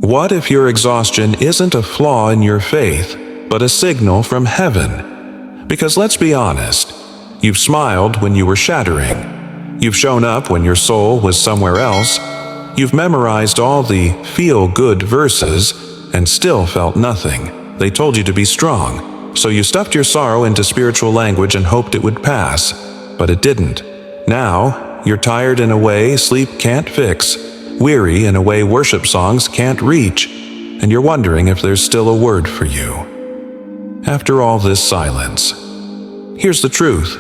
What if your exhaustion isn't a flaw in your faith, but a signal from heaven? Because let's be honest, you've smiled when you were shattering. You've shown up when your soul was somewhere else. You've memorized all the feel-good verses and still felt nothing. They told you to be strong, so you stuffed your sorrow into spiritual language and hoped it would pass, but it didn't. Now, you're tired in a way sleep can't fix, weary in a way worship songs can't reach, and you're wondering if there's still a word for you. After all this silence, here's the truth.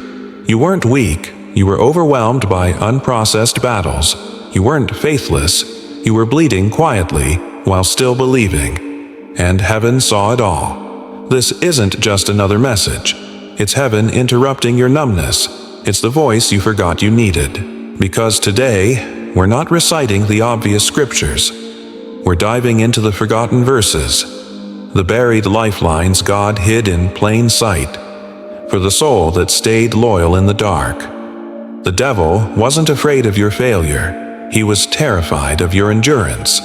You weren't weak. You were overwhelmed by unprocessed battles. You weren't faithless. You were bleeding quietly while still believing. And heaven saw it all. This isn't just another message. It's heaven interrupting your numbness. It's the voice you forgot you needed. Because today, we're not reciting the obvious scriptures. We're diving into the forgotten verses, the buried lifelines God hid in plain sight, for the soul that stayed loyal in the dark. The devil wasn't afraid of your failure. He was terrified of your endurance.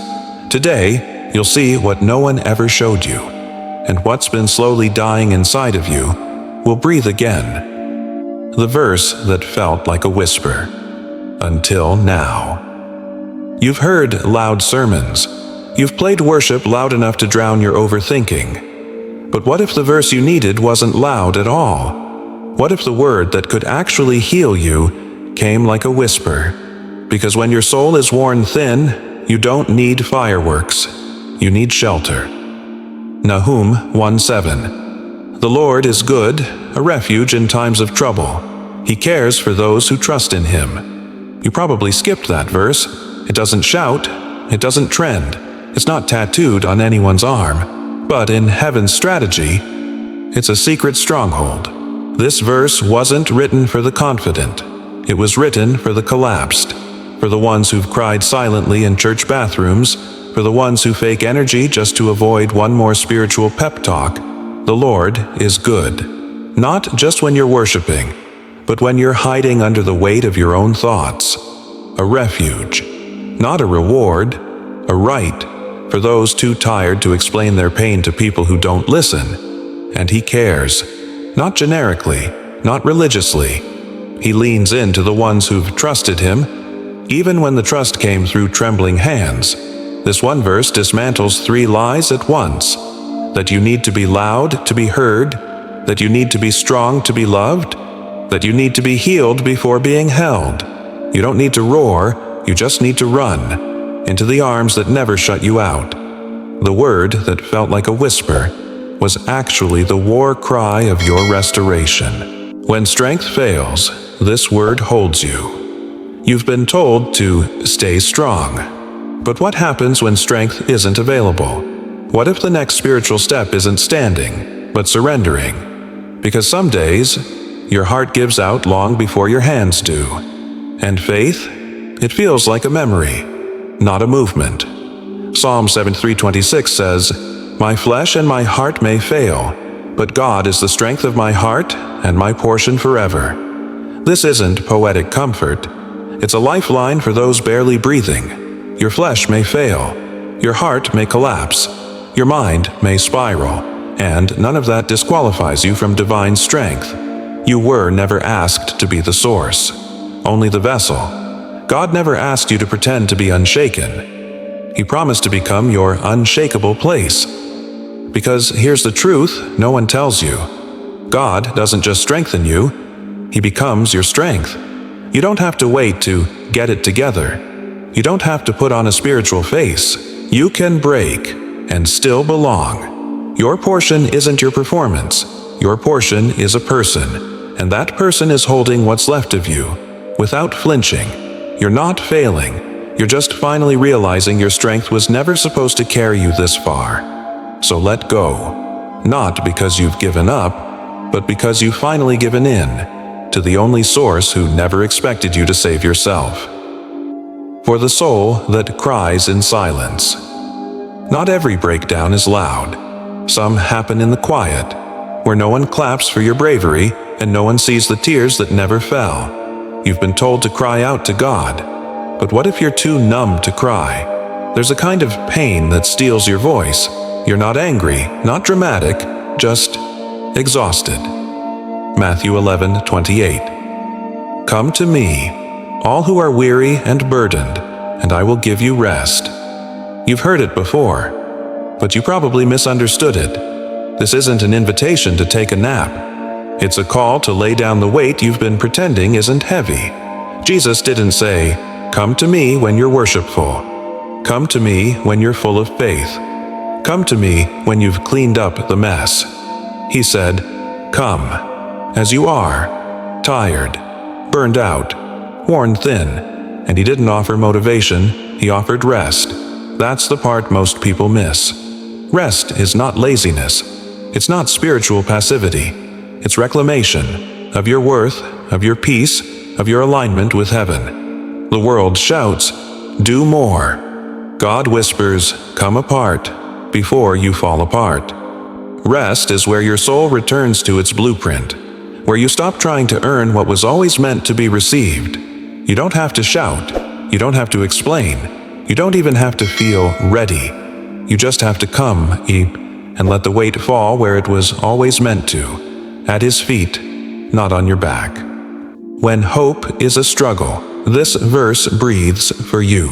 Today, you'll see what no one ever showed you, and what's been slowly dying inside of you will breathe again. The verse that felt like a whisper. Until now. You've heard loud sermons. You've played worship loud enough to drown your overthinking. But what if the verse you needed wasn't loud at all? What if the word that could actually heal you came like a whisper? Because when your soul is worn thin, you don't need fireworks. You need shelter. Nahum 1:7. The Lord is good, a refuge in times of trouble. He cares for those who trust in Him. You probably skipped that verse. It doesn't shout. It doesn't trend. It's not tattooed on anyone's arm. But in heaven's strategy, it's a secret stronghold. This verse wasn't written for the confident. It was written for the collapsed, for the ones who've cried silently in church bathrooms, for the ones who fake energy just to avoid one more spiritual pep talk. The Lord is good. Not just when you're worshiping, but when you're hiding under the weight of your own thoughts. A refuge, not a reward, a right for those too tired to explain their pain to people who don't listen. And He cares, not generically, not religiously. He leans into the ones who've trusted Him, even when the trust came through trembling hands. This one verse dismantles 3 lies at once: that you need to be loud to be heard, that you need to be strong to be loved, that you need to be healed before being held. You don't need to roar, you just need to run into the arms that never shut you out. The word that felt like a whisper was actually the war cry of your restoration. When strength fails, this word holds you. You've been told to stay strong. But what happens when strength isn't available? What if the next spiritual step isn't standing, but surrendering? Because some days, your heart gives out long before your hands do. And faith? It feels like a memory, not a movement. Psalm 73:26 says, "My flesh and my heart may fail, but God is the strength of my heart and my portion forever." This isn't poetic comfort. It's a lifeline for those barely breathing. Your flesh may fail. Your heart may collapse. Your mind may spiral. And none of that disqualifies you from divine strength. You were never asked to be the source, only the vessel. God never asked you to pretend to be unshaken. He promised to become your unshakable place. Because here's the truth no one tells you. God doesn't just strengthen you, He becomes your strength. You don't have to wait to get it together. You don't have to put on a spiritual face. You can break and still belong. Your portion isn't your performance. Your portion is a person. And that person is holding what's left of you, without flinching. You're not failing. You're just finally realizing your strength was never supposed to carry you this far. So let go. Not because you've given up, but because you've finally given in to the only source who never expected you to save yourself. For the soul that cries in silence. Not every breakdown is loud. Some happen in the quiet, where no one claps for your bravery, and no one sees the tears that never fell. You've been told to cry out to God. But what if you're too numb to cry? There's a kind of pain that steals your voice. You're not angry, not dramatic, just exhausted. Matthew 11:28. Come to me, all who are weary and burdened, and I will give you rest. You've heard it before, but you probably misunderstood it. This isn't an invitation to take a nap. It's a call to lay down the weight you've been pretending isn't heavy. Jesus didn't say, "Come to me when you're worshipful. Come to me when you're full of faith. Come to me when you've cleaned up the mess." He said, "Come, as you are, tired, burned out, worn thin." And he didn't offer motivation, he offered rest. That's the part most people miss. Rest is not laziness. It's not spiritual passivity. It's reclamation of your worth, of your peace, of your alignment with heaven. The world shouts, "Do more." God whispers, "Come apart," before you fall apart. Rest is where your soul returns to its blueprint, where you stop trying to earn what was always meant to be received. You don't have to shout. You don't have to explain. You don't even have to feel ready. You just have to come, and let the weight fall where it was always meant to, at His feet, not on your back. When hope is a struggle, this verse breathes for you.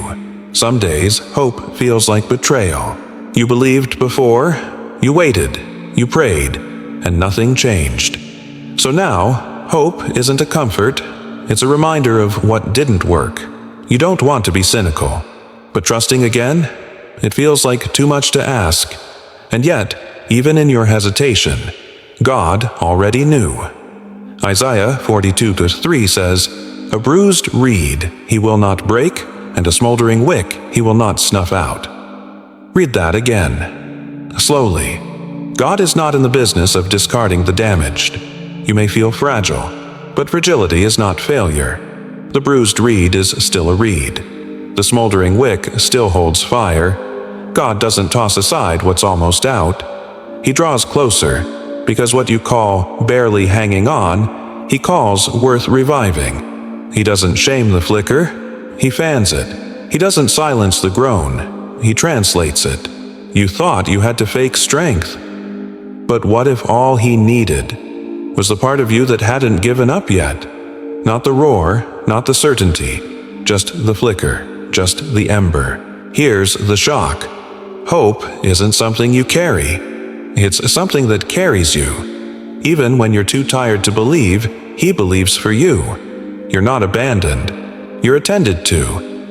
Some days, hope feels like betrayal. You believed before, you waited, you prayed, and nothing changed. So now, hope isn't a comfort, it's a reminder of what didn't work. You don't want to be cynical, but trusting again? It feels like too much to ask. And yet, even in your hesitation, God already knew. Isaiah 42:3 says, "A bruised reed He will not break, and a smoldering wick He will not snuff out." Read that again, slowly. God is not in the business of discarding the damaged. You may feel fragile, but fragility is not failure. The bruised reed is still a reed. The smoldering wick still holds fire. God doesn't toss aside what's almost out. He draws closer, because what you call barely hanging on, He calls worth reviving. He doesn't shame the flicker, He fans it. He doesn't silence the groan, He translates it. You thought you had to fake strength. But what if all He needed was the part of you that hadn't given up yet? Not the roar, not the certainty, just the flicker, just the ember. Here's the shock. Hope isn't something you carry. It's something that carries you. Even when you're too tired to believe, He believes for you. You're not abandoned. You're attended to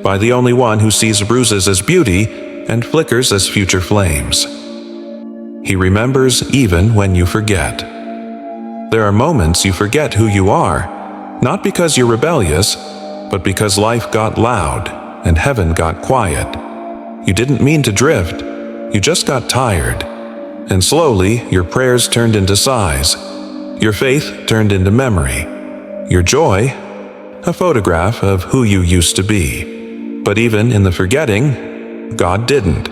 by the only one who sees bruises as beauty and flickers as future flames. He remembers even when you forget. There are moments you forget who you are, not because you're rebellious, but because life got loud and heaven got quiet. You didn't mean to drift, you just got tired. And slowly, your prayers turned into sighs. Your faith turned into memory. Your joy, a photograph of who you used to be. But even in the forgetting, God didn't.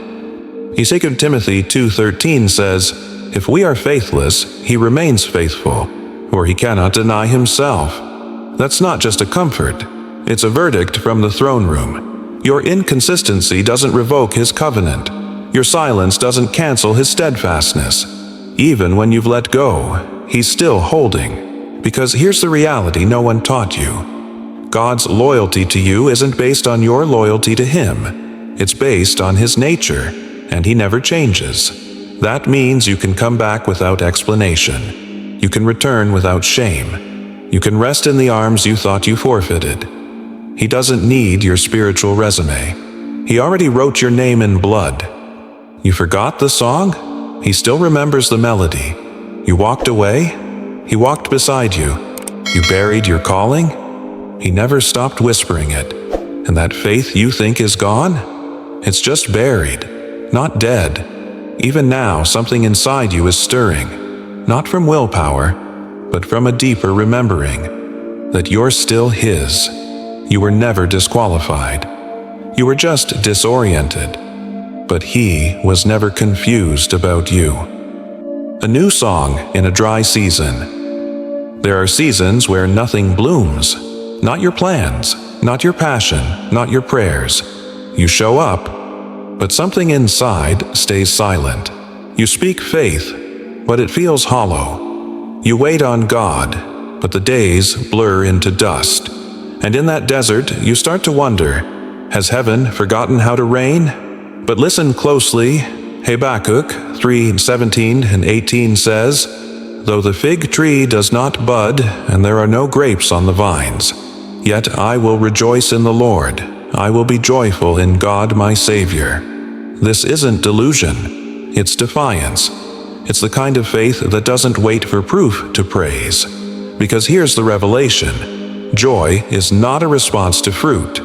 2 Timothy 2:13 says, "If we are faithless, He remains faithful, for He cannot deny Himself." That's not just a comfort, it's a verdict from the throne room. Your inconsistency doesn't revoke His covenant. Your silence doesn't cancel His steadfastness. Even when you've let go, He's still holding. Because here's the reality no one taught you. God's loyalty to you isn't based on your loyalty to Him. It's based on His nature, and He never changes. That means you can come back without explanation. You can return without shame. You can rest in the arms you thought you forfeited. He doesn't need your spiritual resume. He already wrote your name in blood. You forgot the song? He still remembers the melody. You walked away? He walked beside you. You buried your calling? He never stopped whispering it. And that faith you think is gone? It's just buried, not dead. Even now, something inside you is stirring, not from willpower, but from a deeper remembering that you're still His. You were never disqualified. You were just disoriented. But He was never confused about you. A new song in a dry season. There are seasons where nothing blooms. Not your plans, not your passion, not your prayers. You show up, but something inside stays silent. You speak faith, but it feels hollow. You wait on God, but the days blur into dust. And in that desert, you start to wonder, has heaven forgotten how to reign? But listen closely. Habakkuk 3:17 and 18 says, "Though the fig tree does not bud, and there are no grapes on the vines, yet I will rejoice in the Lord. I will be joyful in God my Savior." This isn't delusion, it's defiance. It's the kind of faith that doesn't wait for proof to praise. Because here's the revelation: joy is not a response to fruit.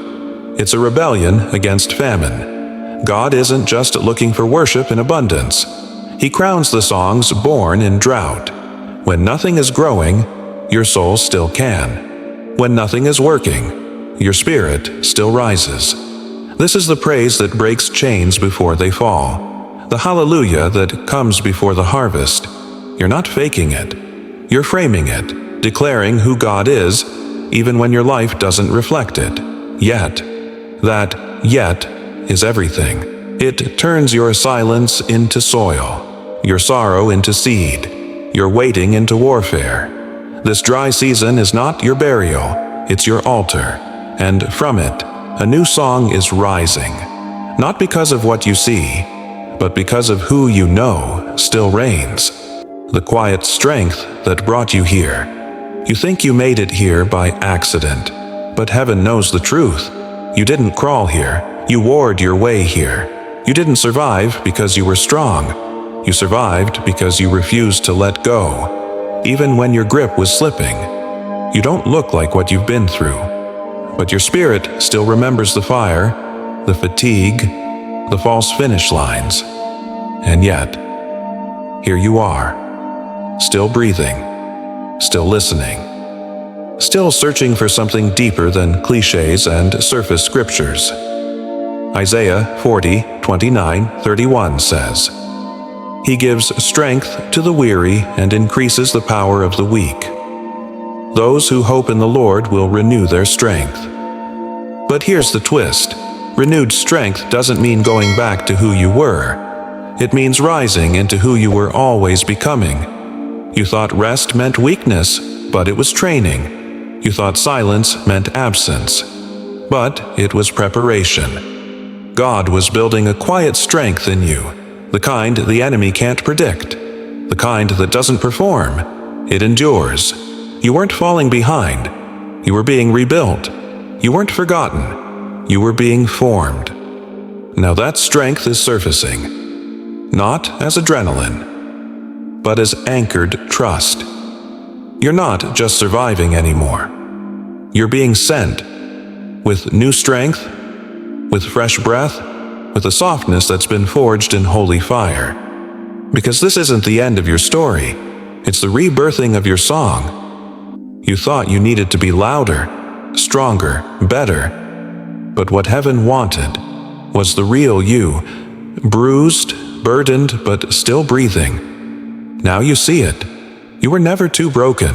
It's a rebellion against famine. God isn't just looking for worship in abundance. He crowns the songs born in drought. When nothing is growing, your soul still can. When nothing is working, your spirit still rises. This is the praise that breaks chains before they fall. The hallelujah that comes before the harvest. You're not faking it. You're framing it, declaring who God is, even when your life doesn't reflect it. Yet. That yet is everything. It turns your silence into soil, your sorrow into seed, your waiting into warfare. This dry season is not your burial, it's your altar, and from it, a new song is rising. Not because of what you see, but because of who you know still reigns. The quiet strength that brought you here. You think you made it here by accident, but heaven knows the truth. You didn't crawl here, you warred your way here. You didn't survive because you were strong. You survived because you refused to let go, even when your grip was slipping. You don't look like what you've been through, but your spirit still remembers the fire, the fatigue, the false finish lines. And yet, here you are, still breathing, still listening, still searching for something deeper than cliches and surface scriptures. Isaiah 40:29-31 says, "He gives strength to the weary and increases the power of the weak. Those who hope in the Lord will renew their strength." But here's the twist. Renewed strength doesn't mean going back to who you were. It means rising into who you were always becoming. You thought rest meant weakness, but it was training. You thought silence meant absence, but it was preparation. God was building a quiet strength in you, the kind the enemy can't predict, the kind that doesn't perform. It endures. You weren't falling behind. You were being rebuilt. You weren't forgotten. You were being formed. Now that strength is surfacing, not as adrenaline, but as anchored trust. You're not just surviving anymore. You're being sent with new strength, with fresh breath, with a softness that's been forged in holy fire. Because this isn't the end of your story. It's the rebirthing of your song. You thought you needed to be louder, stronger, better. But what heaven wanted was the real you, bruised, burdened, but still breathing. Now you see it. You were never too broken.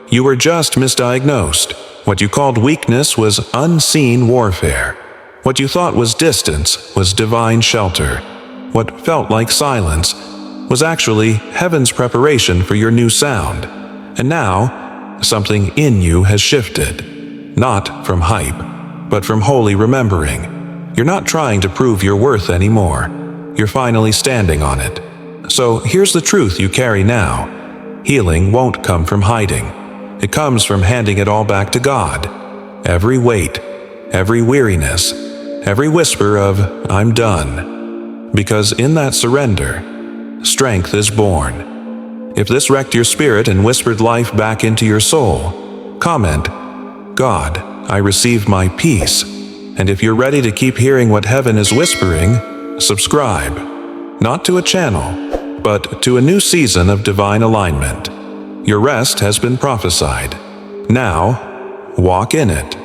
You were just misdiagnosed. What you called weakness was unseen warfare. What you thought was distance was divine shelter. What felt like silence was actually heaven's preparation for your new sound. And now, something in you has shifted. Not from hype, but from holy remembering. You're not trying to prove your worth anymore. You're finally standing on it. So here's the truth you carry now. Healing won't come from hiding. It comes from handing it all back to God. Every weight, every weariness, every whisper of, "I'm done." Because in that surrender, strength is born. If this wrecked your spirit and whispered life back into your soul, comment, "God, I receive my peace." And if you're ready to keep hearing what heaven is whispering, subscribe. Not to a channel, but to a new season of divine alignment. Your rest has been prophesied. Now, walk in it.